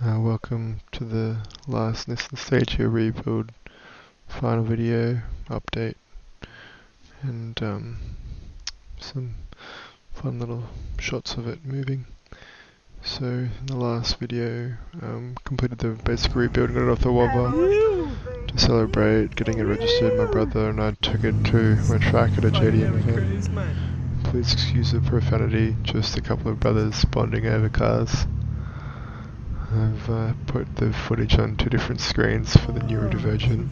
Welcome to the last Nissan Stagea rebuild final video update, and some fun little shots of it moving. So in the last video, completed the basic rebuild, got it off the wobber to celebrate getting it registered. My brother and I took it to my track at a JDM event. Please excuse the profanity, just a couple of brothers bonding over cars. I've put the footage on two different screens for the neurodivergent.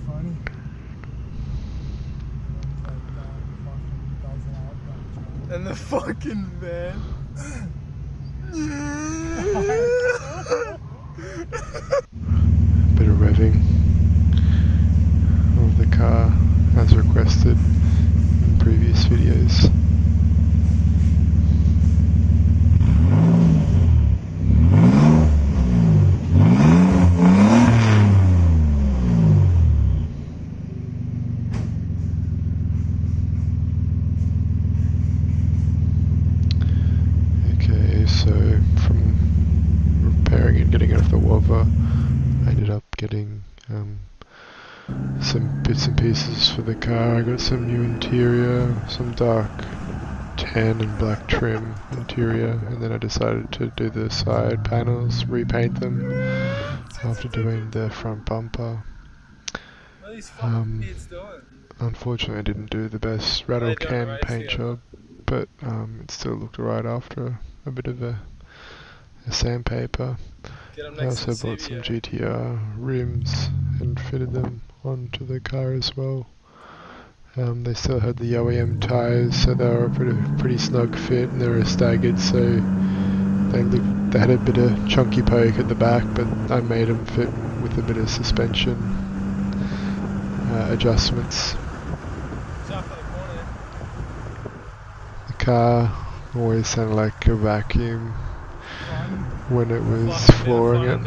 And the fucking van. Bit of revving of the car as requested in previous videos. So from repairing it and getting it off the wobber, I ended up getting some bits and pieces for the car. I got some new interior, some dark tan and black trim interior, and then I decided to do the side panels, repaint them after doing the front bumper. Unfortunately I didn't do the best rattle can paint job, but it still looked alright after a bit of a sandpaper. I also bought some GTR rims and fitted them onto the car as well. They still had the OEM tyres, so they were a pretty snug fit, and they were staggered, so they had a bit of chunky poke at the back, but I made them fit with a bit of suspension adjustments. The car always sounded like a vacuum when it was flooring it.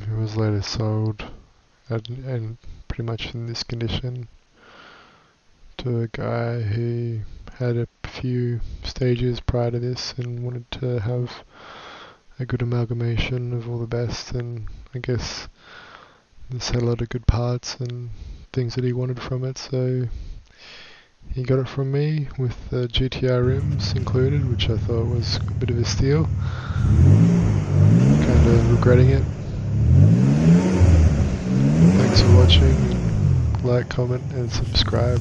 It was later sold and pretty much in this condition to a guy who had a few stages prior to this and wanted to have a good amalgamation of all the best, and I guess this had a lot of good parts and things that he wanted from it, so he got it from me with the GTR rims included, which I thought was a bit of a steal. Kind of regretting it. Thanks for watching. Like, comment and subscribe.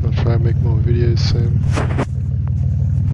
I'll try and make more videos soon.